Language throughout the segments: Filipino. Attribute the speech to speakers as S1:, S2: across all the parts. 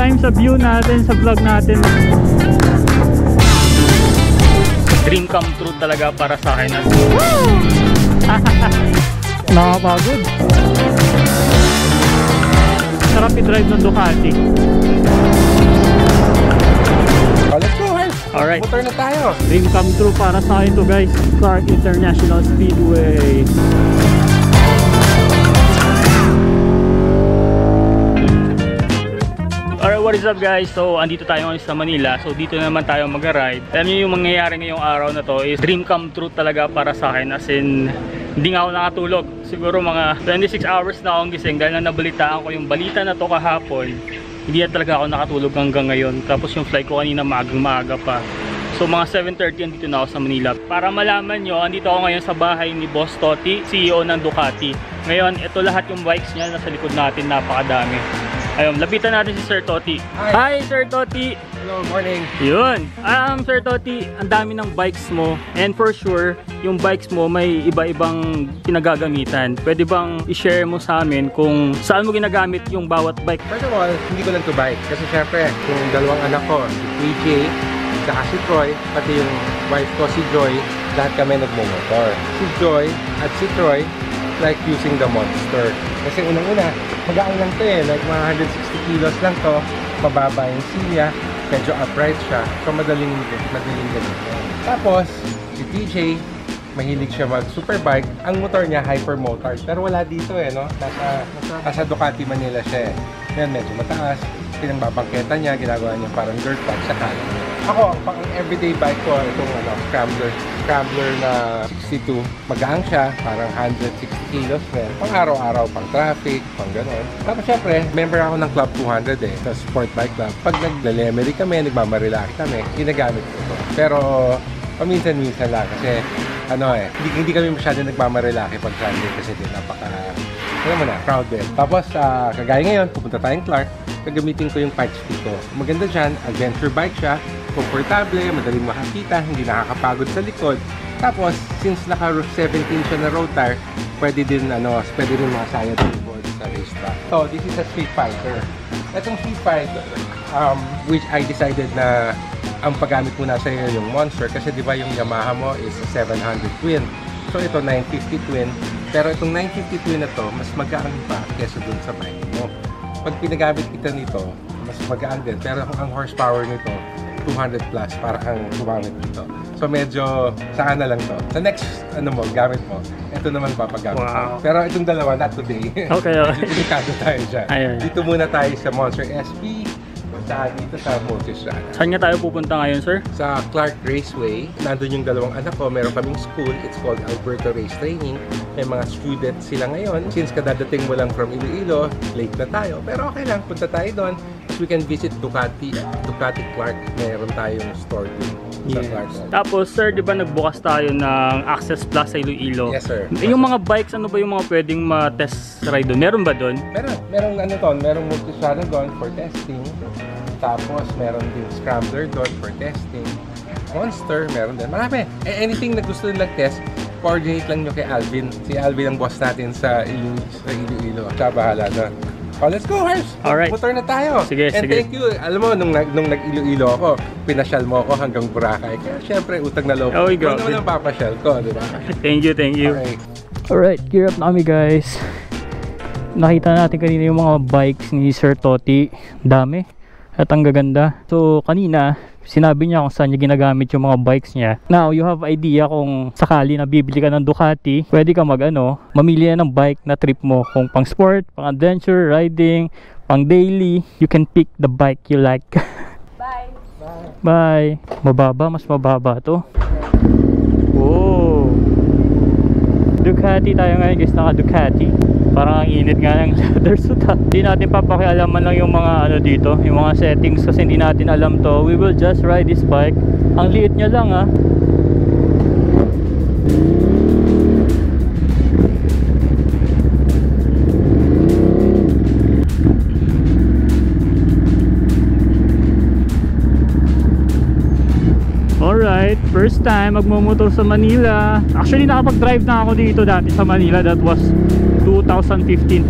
S1: time sa view natin, sa vlog natin. Dream come true talaga para sa akin. Nakapagod. Sarap i-drive ng Ducati.
S2: Let's go, guys!
S1: Alright.
S2: Motor na tayo.
S1: Dream come true para sa akin to, guys. Clark International Speedway. Alright, what is up guys? So, andito tayo ngayon sa Manila. So, dito naman tayo mag-ride. Alam niyo yung mangyayari ngayong araw na to is dream come true talaga para sa akin. As in, hindi nga ako nakatulog. Siguro mga 26 hours na akong gising dahil na nabalitaan ko yung balita na to kahapon. Hindi na talaga ako nakatulog hanggang ngayon. Tapos yung flight ko kanina maaga pa. So mga 7:30 andito na ako sa Manila. Para malaman nyo, andito ako ngayon sa bahay ni Boss Toti, CEO ng Ducati. Ngayon, ito lahat yung bikes niya nasa likod natin, napakadami. Ayun, lapitan natin si Sir Toti. Hi Sir Toti!
S2: Hello, morning!
S1: Yun! Sir Toti, ang dami ng bikes mo. And for sure, yung bikes mo may iba-ibang pinagagamitan. Pwede bang i-share mo sa amin kung saan mo ginagamit yung bawat bike?
S2: First of all, hindi ko lang to bike. Kasi syempre, yung dalawang anak ko, si PJ, saka si Troy, pati yung wife ko, si Joy, lahat kami nagmumotor. Si Joy at si Troy like using the Monster. Kasi unang-una, magaan lang to eh. Like mga 160 kilos lang to. Mababa yung silya. Medyo upright siya. So madaling gamitin. Tapos, si TJ, mahilig siya mag-superbike. Ang motor niya, hypermotard. Pero wala dito eh, no? Nasa Ducati Manila siya eh. Yan, medyo mataas. Pinangbabangketa niya, ginagawa niya parang dirt bike sa kanan. Ako, pang everyday bike ko, itong Scrambler na 62. Magaan siya, parang 160 kilos rin. Pang araw-araw, pang traffic, pang ganon. Tapos syempre, member ako ng Club 200 eh, sa Sport Bike Club. Pag naglemery kami, nagmamarelaki kami, ginagamit ko ito. Pero, paminsan-minsan lang kasi, hindi kami masyado nagmamarelaki pag Sunday kasi din alam mo na, crowded. Tapos, kagaya ngayon, pupunta tayong Clark, gagamitin ko yung 5-speed ko. Maganda dyan, adventure bike siya, komportable, madaling makakita, hindi nakakapagod sa likod. Tapos, since naka 17 siya na road tire, pwede din makasaya sa likod sa racetrack. So, this is a Street Fighter. Itong Street Fighter, which I decided na ang paggamit mo na sa iyo yung Monster kasi di ba yung Yamaha mo is 700 twin. So, ito 950 twin. Pero itong 950 twin na to, mas magaan pa kesa dun sa bike mo. Pag pinagamit kita nito, mas magaan din. Pero ang horsepower nito, 200 plus para kang gumamit nito. So medyo saka na lang to. Sa next gamit mo, ito naman papagamit.
S1: Wow.
S2: Pero itong dalawa, not today.
S1: Okay.
S2: Delikado tayo dyan.
S1: Ayun.
S2: Dito muna tayo sa Monster SP. Dito sa Multistrada.
S1: Saan nga tayo pupunta ngayon, sir?
S2: Sa Clark Raceway. Nandun yung dalawang anak ko. Meron kaming school. It's called Alberta Race Training. May mga students sila ngayon. Since kadadating mo lang from Iloilo, late na tayo. Pero okay lang, punta tayo doon. We can visit Ducati Clark. Meron tayong store dun sa Clark.
S1: Tapos, sir, di ba nagbukas tayo ng Access Plus sa Iloilo?
S2: Yes, sir.
S1: Yung mga bikes, ano ba yung mga pwedeng ma-test ride doon? Meron ba doon?
S2: Merong Multistrada doon for testing. Tapos, meron din Scrambler doon for testing. Monster, meron din. Marami. Anything na gusto nilang test, coordinate lang nyo kay Alvin. Si Alvin ang boss natin sa Iloilo. Siya bahala doon. Oh, let's go, Harsh!
S1: Alright.
S2: Motor na tayo.
S1: Sige.
S2: Thank you. Alam mo, nung nag-Iloilo ako, pinasyal mo ako hanggang Boracay. Kaya syempre, utang na loob.
S1: Oh,
S2: Ikaw naman ang papasyal ko, di ba?
S1: Thank you.
S2: Okay.
S1: Alright, gear up na kami, guys. Nakita natin kanina yung mga bikes ni Sir Toti. Dami. At ang gaganda. So, kanina, sinabi niya kung saan niya ginagamit yung mga bikes niya. Now, you have idea kung sakali na bibili ka ng Ducati, pwede ka mamili na ng bike na trip mo. Kung pang sport, pang adventure, riding, pang daily, you can pick the bike you like.
S3: Bye.
S1: Bye. Mas mababa to. Whoa. Ducati tayo ngayon, guys. Naka Ducati. Parang ang init nga ng leather suit ha. Hindi natin papakialaman lang yung mga dito, yung mga settings kasi hindi natin alam to. We will just ride this bike. Ang liit niya lang ha. Alright, first time magmumotor sa Manila. Actually nakapag-drive na ako dito dati sa Manila. That was 2015.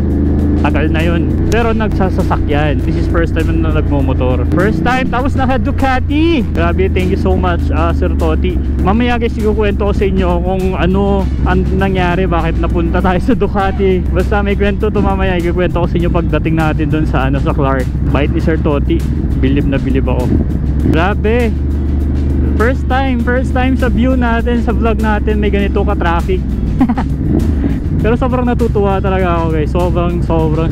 S1: Tagal na yun. Pero nagsasasakyan. This is first time na nagmomotor. First time, tapos naka Ducati. Grabe, thank you so much, Sir Toti. Mamaya guys, ikukwento ko sa inyo kung ano ang nangyari, bakit napunta tayo sa Ducati. Basta may kwento to mamaya, ikukwento ko sa inyo pagdating natin dun sa, sa Clark. Bait ni Sir Toti. Bilib na bilib ako. Grabe. First time sa view natin, sa vlog natin, may ganito ka-traffic. Pero sobrang natutuwa talaga ako guys.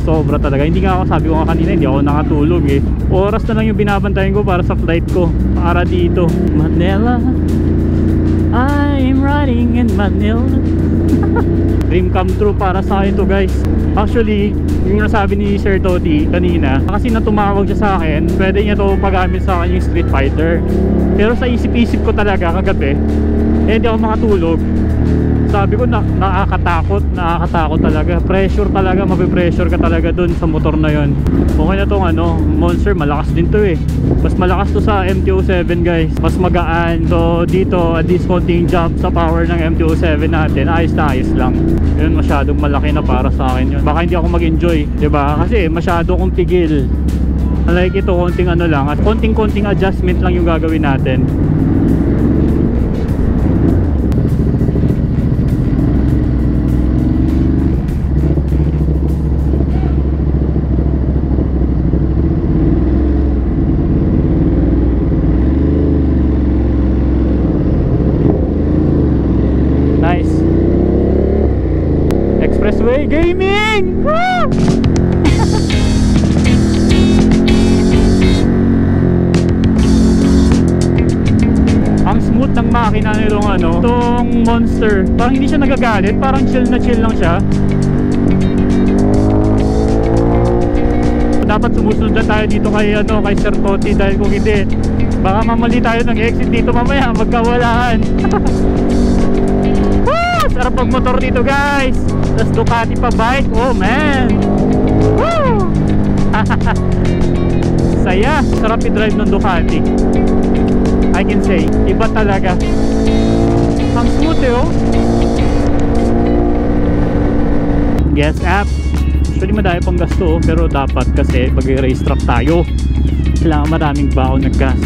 S1: Sobra talaga. Hindi nga ako, sabi ko nga kanina, hindi ako nakatulog eh. Oras na lang yung binabantayan ko para sa flight ko. Para dito, Manila, I'm riding in Manila. Dream come true para sa akin to guys. Actually, yung nasabi ni Sir Toti kanina, kasi na tumawag siya sa akin, pwede niya to pagamit sa akin yung Street Fighter. Pero sa isip-isip ko talaga kagabi, hindi ako makatulog. Sabi ko, nakakatakot talaga. Pressure talaga, mapipressure ka talaga dun sa motor na yon. Okay na tong Monster, malakas din to eh. Mas malakas to sa MT-07 guys. Mas magaan. So dito, at least konting jump sa power ng MT-07 natin. Ayos na ayos lang. Yun, masyadong malaki na para sa akin yun. Baka hindi ako mag-enjoy, diba? Kasi masyado kong pigil. Like ito, konting lang. At konting adjustment lang yung gagawin natin. Expressway Gaming! Woo! Ang smooth ng makina nitong itong Monster. Parang hindi siya nagagalit, parang chill lang siya. Dapat sumusunod na tayo dito kay kay Sir Toti, dahil kung hindi, baka mamali tayo ng exit dito mamaya, magkawalaan. Sarap pag motor dito guys. Tapos Ducati pa bike. Oh man. Woo! Saya. Sarap i-drive ng Ducati, I can say. Iba talaga. Ang smooth eh oh. Gas app. Actually madami pang gasto, pero dapat kasi mag-race track tayo. Kailangan maraming baon ng gas.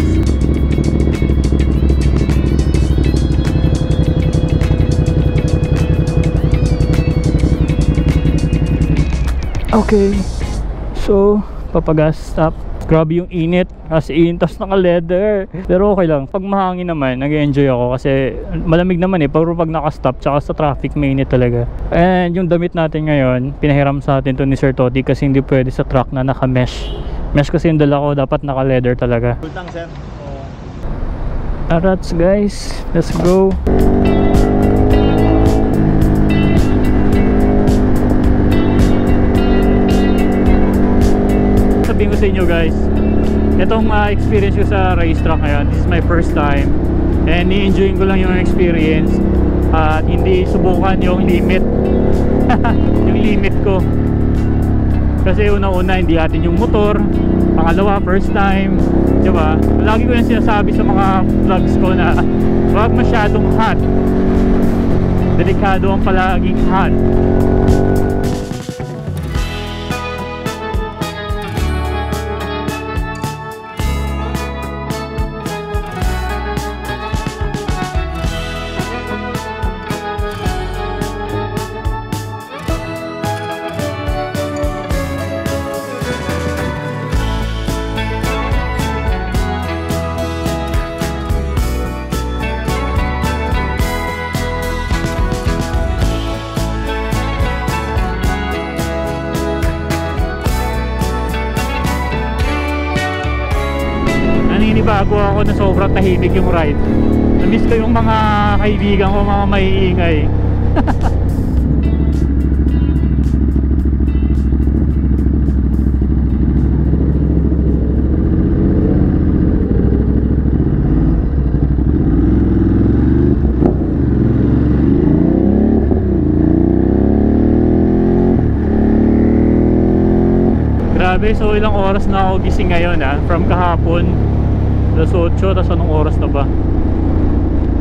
S1: Okay, so papagas stop. Grabe yung init, as in, tas naka leather. Pero okay lang, pag mahangin naman nag-enjoy ako kasi malamig naman eh. Pero pag naka-stop tsaka sa traffic, mainit talaga. And yung damit natin ngayon, pinahiram sa atin to ni Sir Toti kasi hindi pwede sa truck na naka-mesh. Mesh kasi yung dala ko, dapat naka leather talaga.
S3: Kultang sir.
S1: Alright guys, let's go. Sabihin ko sa inyo guys, itong experience ko sa racetrack ngayon, this is my first time, and i-enjoying ko lang yung experience at hindi subukan yung limit. Yung limit ko kasi una-una hindi atin yung motor, pangalawa first time, diba? Lagi ko yung sinasabi sa mga vlogs ko na huwag masyadong hot, delikado ang palaging hot. Bago ako na sobrang tahimik yung ride. Na-miss ko yung mga kaibigan ko, mga maiingay. Grabe, so ilang oras na ako gising ngayon from kahapon. Alas 8, tapos anong oras na ba?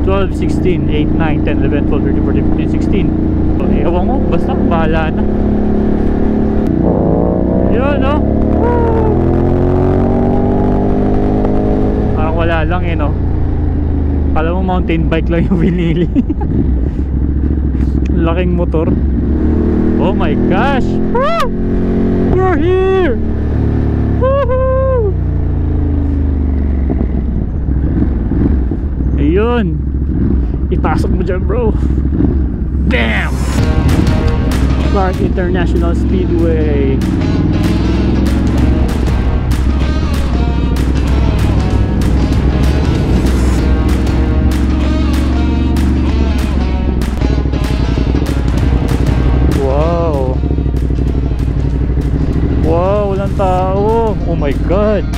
S1: 12, 16, 8, 9, 10, 11, 12, 13, 14, 15, 16. So, ewan ko, basta bahala na. Parang mountain bike lang yung binili. Laking motor. Oh my gosh! Woo! We're here! Woohoo! Ayun! Ipasok mo dyan, bro! Bam! Clark International Speedway. Wow! Wow! Walang tao! Oh my God!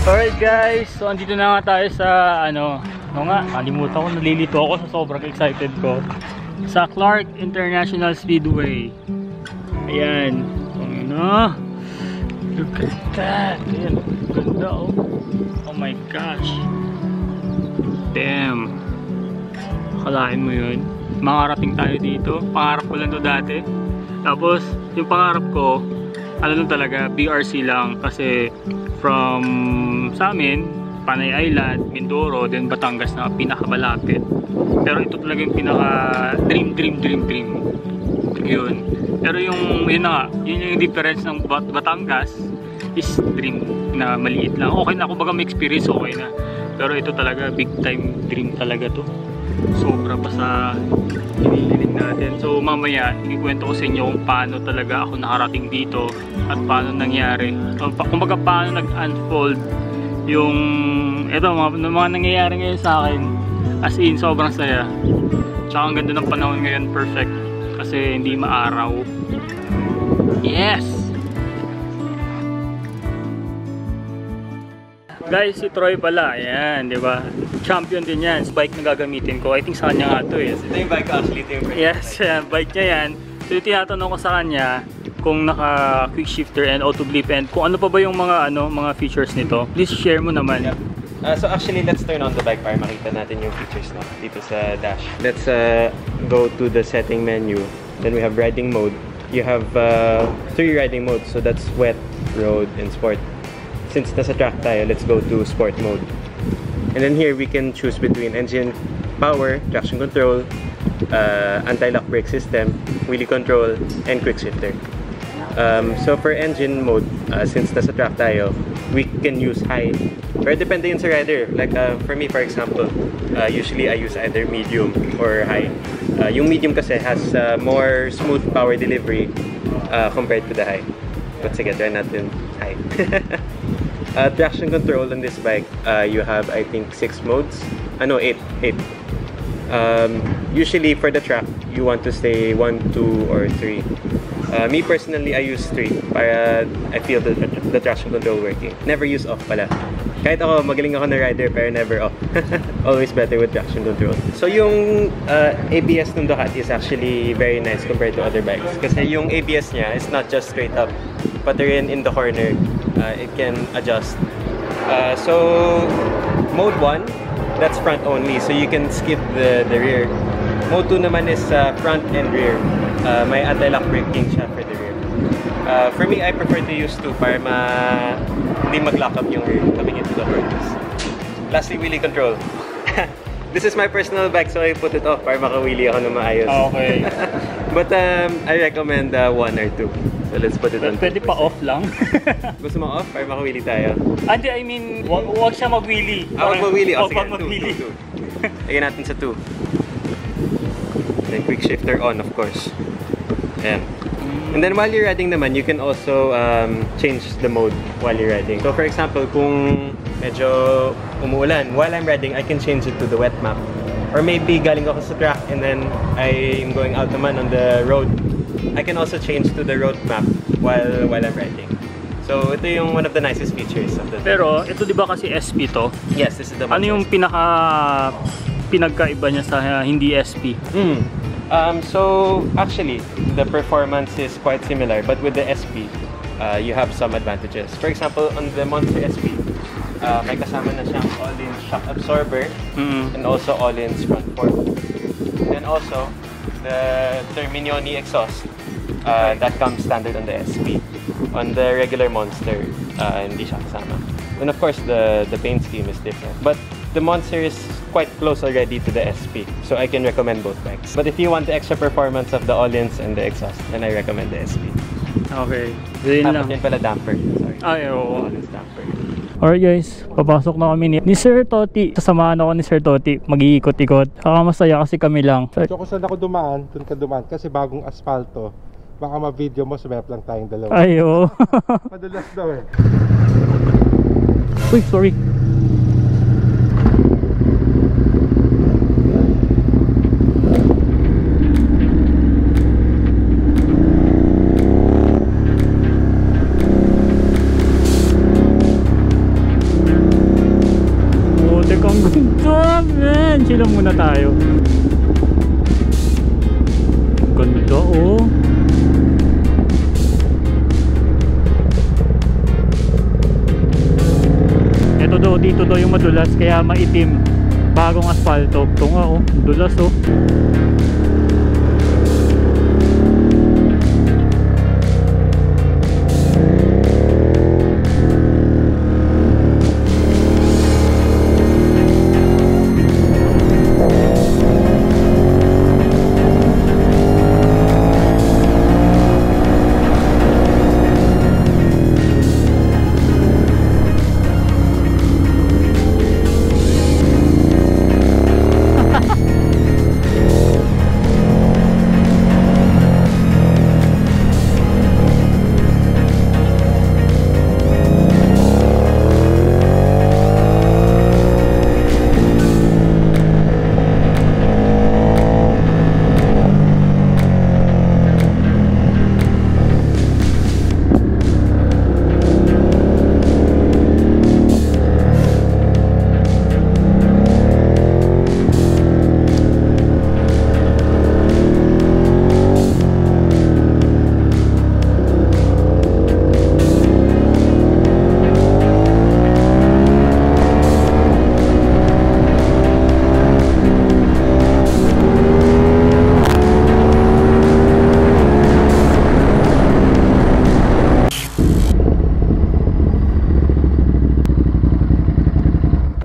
S1: Alright guys, so andito na nga tayo sa kalimutan ko, nalilito ako sa sobrang excited ko sa Clark International Speedway. Ayan, look at that. Ayan, ganda oh. Oh my gosh, damn, akalain mo yun, makarating tayo dito. Pangarap ko lang to dati, tapos yung pangarap ko talaga BRC lang, kasi from sa amin, Panay Island, Mindoro, then Batangas na pinakamalapit. Pero ito talaga yung pinaka dream yun. Pero yun yung difference ng Batangas is dream na maliit lang. Okay na, kumbaga may experience, okay na. Pero ito talaga big time dream talaga to. Sobra pa sa hinihiling natin. So mamaya ikwento ko sa inyo kung paano talaga ako nakarating dito at paano nangyari, kumbaga paano nag-unfold yung mga nangyayari ngayon sa akin. As in, sobrang saya. Tsaka ang ganda ng panahon ngayon, perfect, kasi hindi maaraw. Yes! Guys, si Troy pala, ayan, di ba? Champion din yan, bike na gagamitin ko. I think sa kanya nga to eh.
S2: Ito yung bike actually, ito yung
S1: yes, bike niya yan. So tinatanong ko sa kanya kung naka quick shifter and auto blip, and kung ano pa ba yung mga features nito. Please share mo naman.
S2: Yeah. So actually, let's turn on the bike para makita natin yung features na dito sa dash. Let's go to the setting menu. Then we have riding mode. You have 3 riding modes, so that's wet, road, and sport. Since nasa track tayo, let's go to sport mode. And then here we can choose between engine power, traction control, anti-lock brake system, wheelie control, and quick shifter. So for engine mode, since nasa track tayo, we can use high. Pero depende yun sa rider. Like for me, for example, usually I use either medium or high. Yung medium kasi has more smooth power delivery compared to the high. But sige, try natin high. Traction control on this bike, you have I think 6 modes. 8. Usually for the track, you want to stay 1, 2, or 3. Me personally, I use 3 para I feel the traction control working. Never use off pala. Kahit ako, magaling ako na rider pero never off. Always better with traction control. So yung ABS ng Ducati is actually very nice compared to other bikes. Kasi yung ABS niya is not just straight up, but in the corner. It can adjust. So mode 1, that's front only, so you can skip the rear. Mode 2 naman is front and rear. May anti-lock braking siya for the rear. For me, I prefer to use 2 para hindi mag-lock up yung rear coming into the corners. Lastly, wheelie control. This is my personal bike, so I put it off para maka-wheelie ako na maayos.
S1: Okay.
S2: But I recommend 1 or 2. So let's put it on.
S1: Pwede pa off lang.
S2: Gusto mo off para maka-wheelie tayo?
S1: Hindi, I mean, wag siya mag-wheelie.
S2: Wag mag-wheelie.
S1: Wag mag-wheelie.
S2: 2. Lagyan natin sa 2. Then quick shifter on, of course. Ayan. And then while you're riding naman, you can also change the mode while you're riding. So for example, kung medyo umuulan, while I'm riding, I can change it to the wet map. Or maybe galing ako sa track and then I'm going out naman on the road. I can also change to the road map while I'm riding. So ito yung one of the nicest features of the
S1: Pero ito di ba kasi SP to?
S2: Yes, this is the one.
S1: Ano yung pinagkaiba niya sa hindi SP?
S2: So actually, the performance is quite similar, but with the SP, you have some advantages. For example, on the Monster SP,
S3: may kasama na siyang all-in shock absorber
S1: Mm.
S3: and also all-in front fork. Then also, the Terminioni exhaust that comes standard on the SP. On the regular Monster, hindi siya kasama. And of course, the paint scheme is different. But the Monster is quite close already to the SP, so I can recommend both bikes. But if you want the extra performance of the all-ins and the exhaust, then I recommend the SP.
S1: Okay. Yun lang.
S3: Yun pala damper. Sorry.
S1: Ay, oo.
S3: All-ins damper.
S1: Alright guys, papasok na kami ni Sir Toti. Sasamahan ako ni Sir Toti. Mag-iikot-ikot. Saka masaya kasi kami lang.
S2: So kung saan ako dumaan, dun ka dumaan. Kasi bagong asfalto. Baka ma-video mo, sumep lang tayong dalawa.
S1: Ay, oo.
S2: Madalas daw eh.
S1: Uy, sorry. Ang ganda, man. Chill lang muna tayo. Ganda, oh. Ito daw, dito daw yung madulas, kaya maitim. Bagong asfalto. Ito nga, oh. Dulas, oh.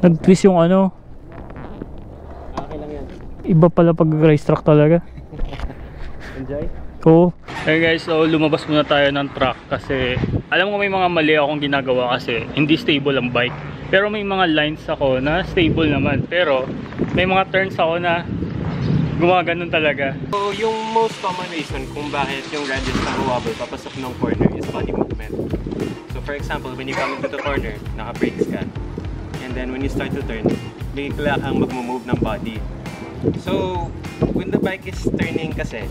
S1: Nag-twist yung ano.
S3: Okay lang yan.
S1: Iba pala pag race track talaga.
S3: Enjoy?
S1: Oo. Hey guys, so lumabas muna tayo ng track kasi alam ko may mga mali akong ginagawa kasi hindi stable ang bike. Pero may mga lines ako na stable naman. Pero may mga turns ako na gumaganon talaga.
S3: So, yung most common reason kung bakit yung radius na wobble papasok ng corner is body movement. So for example, when you come into the corner, naka-brakes ka. And then when you start to turn, bigla kang mag-move ng body. So, when the bike is turning kasi,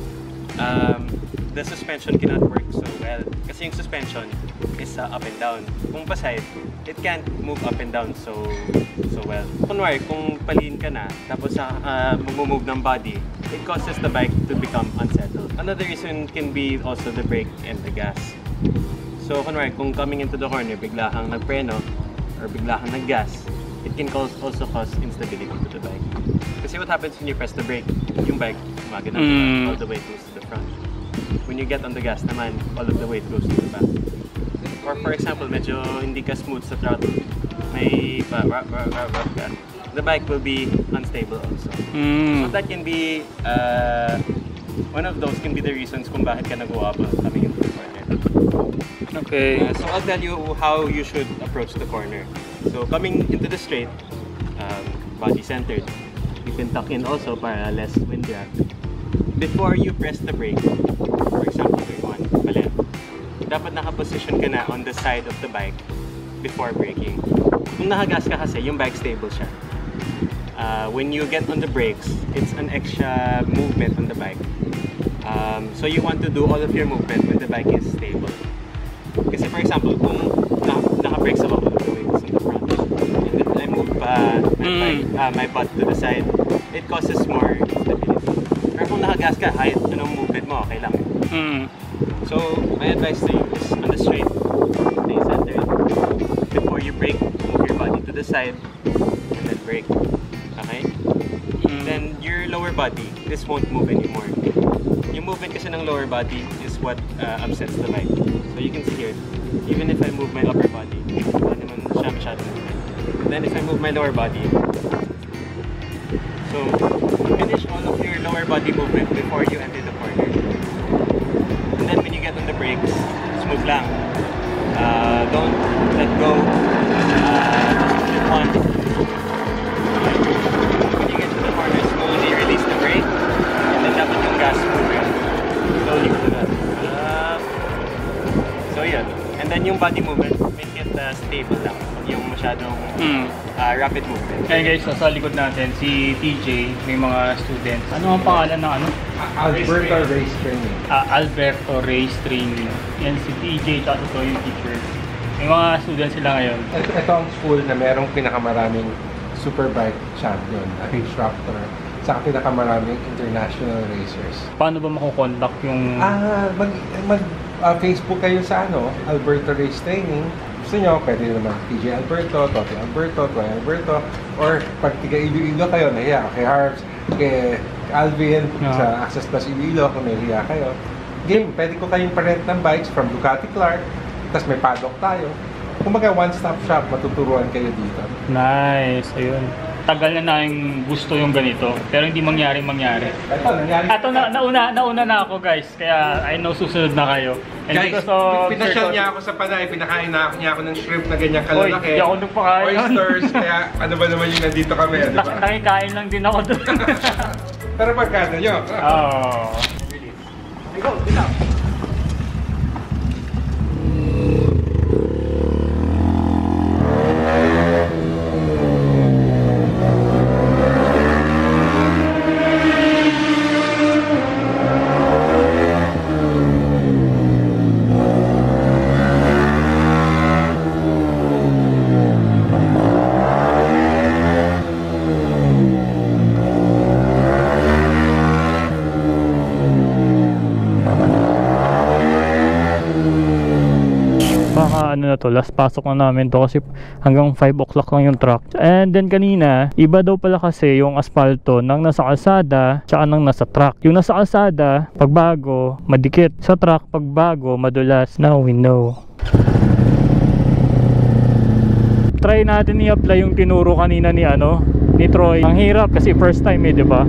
S3: the suspension cannot work so well. Kasi yung suspension is up and down. Kung paside, it can't move up and down so well. Kunwari, kung palin ka na, tapos mag-move ng body, it causes the bike to become unsettled. Another reason can be also the brake and the gas. So, kunwari, kung coming into the corner, bigla kang nagpreno, or bigla kang nag-gas, it can also cause instability to the bike. Kasi what happens when you press the brake, yung bike, magana all the way goes to the front. When you get on the gas naman, all of the weight goes to the back. Or for example, medyo hindi ka smooth sa throttle, may rough ka, the bike will be unstable also. So that can be, one of those can be the reasons kung bakit ka nag-wobble coming into the corner.
S1: Okay.
S3: So I'll tell you how you should approach the corner. So coming into the straight, body centered, you can tuck in also para less wind drag. Before you press the brake, for example, brake 1, palengke, dapat nakaposition ka na on the side of the bike before braking. Kung nakagas ka kasi, yung bike stable siya. When you get on the brakes, it's an extra movement on the bike. So you want to do all of your movement when the bike is stable. Kasi for example, kung naka-brakes ako all the way to the front, and then I move my butt to the side, it causes more stability. Pero kung nakagas ka, kahit anong movement mo, okay lang. So my advice to you is on the straight, stay centered. Before you brake, move your body to the side, and then brake. Okay? Then your lower body, this won't move anymore. Yung movement kasi ng lower body is what upsets the bike. So you can see here, even if I move my upper body, hindi naman siya masyadong movement. Then if I move my lower body, so finish all of your lower body movement before you enter the corner. And then when you get on the brakes, smooth lang. Don't let go. Just one. When you get to the corner, slowly release the brake. And then dapat yung gas moving. Slowly do that. So yun. And then yung body movement, make it stable lang. Yung masyadong rapid movement.
S1: Kaya guys, sa likod natin, si TJ, may mga students. Ano ang pangalan ng ano?
S2: Alberto Race Training.
S1: Alberto Race Training. Yan si TJ, tsaka ito yung teacher. May mga students sila ngayon.
S2: Ito ang school na merong pinakamaraming superbike champion na instructor, saka pinakamaraming international racers.
S1: Paano ba makukontak yung...
S2: Facebook kayo sa Alberto Race Training. Gusto nyo, pwede naman TJ Alberto, Toti Alberto, Toy Alberto, or pag tiga Iloilo kayo, nahiya kay Harps, kay Alvin, sa Access Plus Iloilo, kung nahiya kayo. Game, pwede ko kayong parent ng bikes from Ducati Clark, tapos may paddock tayo. Kumbaga, one-stop shop, matuturuan kayo dito.
S1: Nice, ayun. Tagal na yung gusto yung ganito, pero hindi mangyari.
S2: Ito, nangyari.
S1: Ito, nauna na ako guys, kaya I know susunod na kayo. And
S2: Guys,
S1: because of
S2: pinasyal niya ako sa Panay, pinakain niya ako ng shrimp na ganyang kalalaki.
S1: Oy, di ako nagpakain.
S2: Oysters, kaya ano ba naman yung nandito kami, di ba?
S1: Nakikain lang din ako doon.
S2: Pero pagkano nyo?
S1: Oh.
S2: Go, bitaw.
S1: Ano na to, last pasok na namin to kasi hanggang 5 o'clock lang yung truck. And then kanina, iba daw pala kasi yung asfalto ng nasa kalsada tsaka ng nasa truck. Yung nasa kalsada, pagbago, madikit. Sa truck, pagbago, madulas. Now we know. Try natin i-apply yung tinuro kanina ni Troy. Ang hirap kasi first time di ba?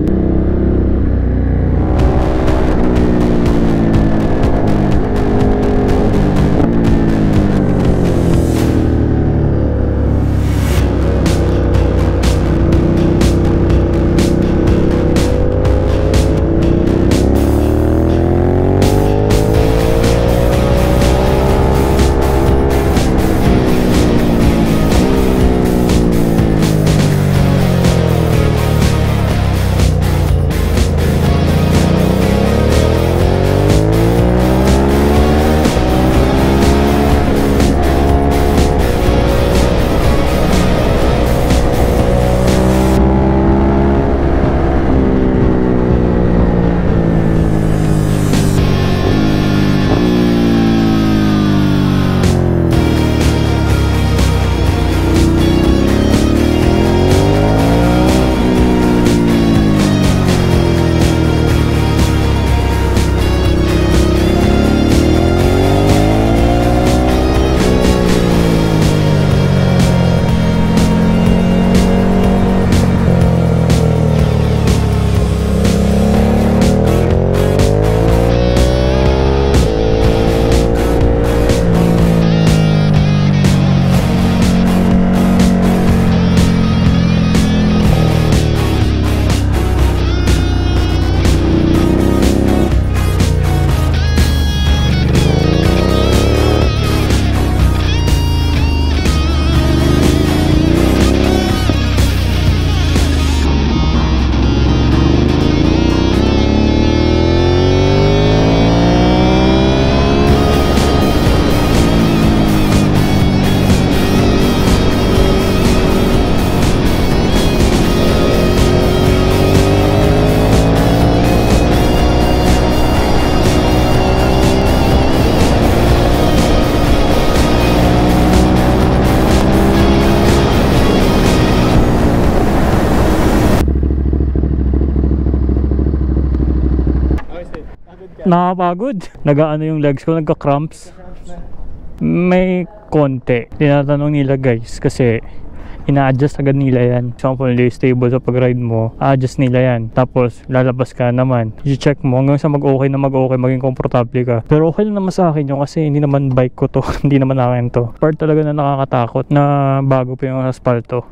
S1: Nakakapagod. Nagaano yung legs ko, nagka-cramps. May konti. Tinatanong nila guys kasi ina-adjust agad nila yan. Example, hindi stable sa pag-ride mo, a-adjust nila yan. Tapos, lalabas ka naman. I-check mo hanggang sa mag-okay na mag-okay, maging komportable ka. Pero okay lang naman sa akin yun kasi hindi naman bike ko to. Hindi naman akin to. Part talaga na nakakatakot na bago pa yung aspalto.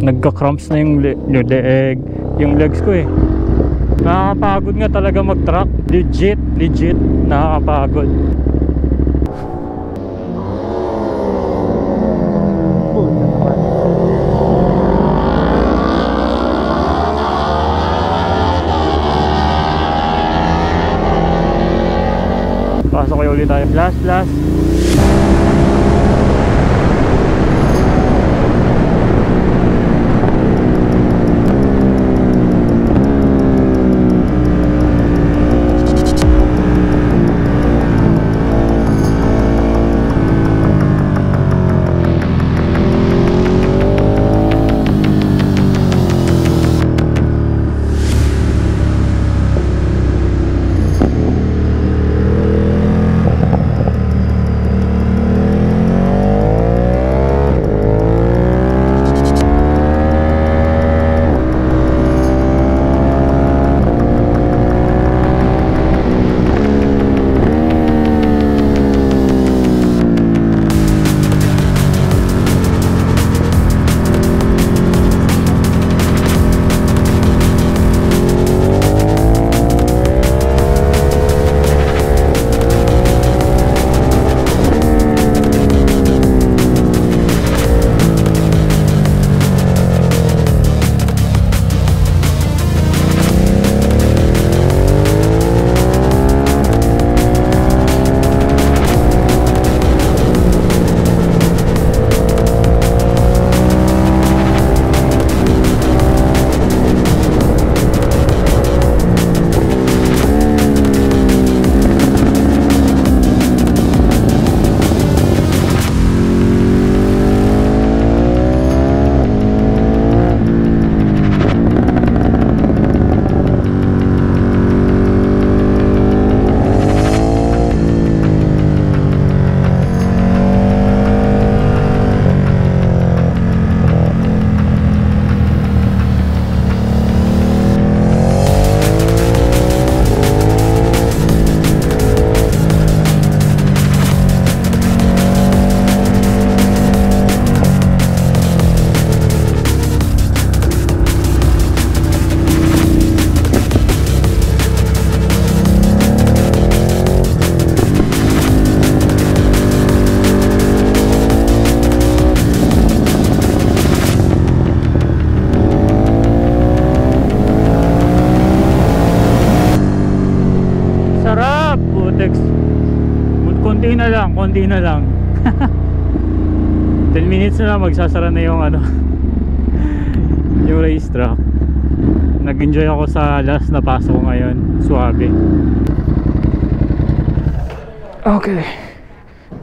S1: Nagka-cramps na yung leeg, yung legs ko eh. Nakakapagod nga talaga mag-truck. Legit nakakapagod. Pasok kayo ulit tayo. Last. Konti na lang 10 minutes na lang magsasara na yung yung race track. Nag-enjoy ako sa last na paso ko ngayon. Suabe. Okay,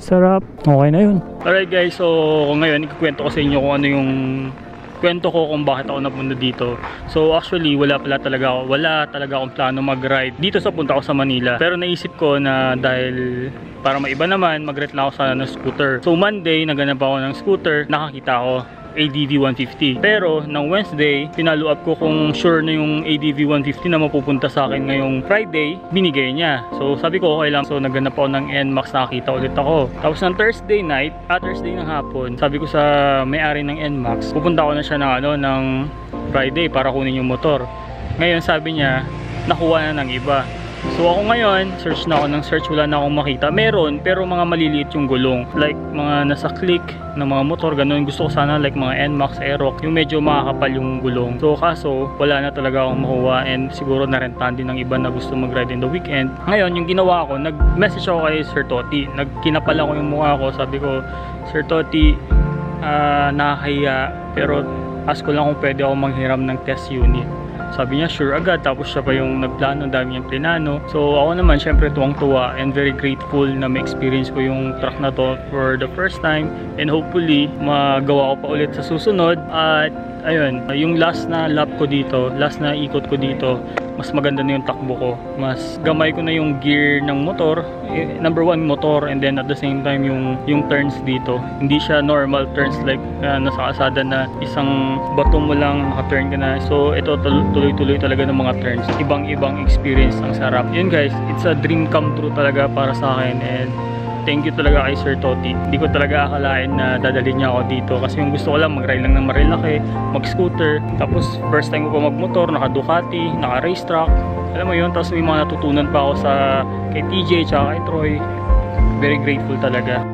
S1: sarap. Okay na yun. Alright guys, so ngayon ikukwento ko sa inyo kung ano yung kwento ko kung bakit ako napunta dito. So actually wala talaga akong plano mag-ride dito sa punta ko sa Manila. Pero naisip ko na dahil para maiba naman, mag-rent lang ako sana ng scooter. So Monday, naganap ako ng scooter, nakakita ako ADV 150. Pero ng Wednesday, pinalo up ko kung sure na yung ADV 150 na mapupunta sa akin ngayong Friday, binigay niya. So sabi ko okay lang. So naghanap ako ng NMAX, nakakita ulit ako. Tapos ng Thursday night, Thursday ng hapon, sabi ko sa may-ari ng NMAX, pupunta ko na siya ng Friday para kunin yung motor. Ngayon sabi niya, nakuha na ng iba. So ako ngayon, search na ako ng search, wala na akong makita. Meron, pero mga maliliit yung gulong. Like mga nasa click ng mga motor, ganun. Gusto ko sana like mga NMAX, Aerox, yung medyo makakapal yung gulong. So kaso, wala na talaga akong makuha and siguro narentahan din ng iba na gusto mag-ride in the weekend. Ngayon, yung ginawa ko, nag-message ako kay Sir Toti. Nagkinapal ako yung mukha ko. Sabi ko, Sir Toti, nakahiya, pero ask ko lang kung pwede ako manghiram ng test unit. Sabi niya sure agad, tapos siya pa yung nagplano, dami niyang plinano. So ako naman syempre tuwang-tuwa and very grateful na ma-experience ko yung truck na to for the first time, and hopefully magawa ko pa ulit sa susunod. At ayun, yung last na lap ko dito, last na ikot ko dito, mas maganda na yung takbo ko. Mas gamay ko na yung gear ng motor. Number one, motor, and then at the same time yung turns dito. Hindi siya normal turns like nasa kalsada na isang bato mo lang naka-turn ka na. So ito tuloy-tuloy talaga ng mga turns. Ibang-ibang experience, ang sarap. Yun guys, it's a dream come true talaga para sa akin, and thank you talaga kay Sir Toti. Hindi ko talaga akalain na dadalhin niya ako dito kasi yung gusto ko lang mag-ride lang ng Marilaki, mag-scooter. Tapos first time ko pa mag-motor, naka-Ducati, naka-racetrack. Alam mo yun, tapos may mga natutunan pa ako kay TJ tsaka kay Troy. Very grateful talaga.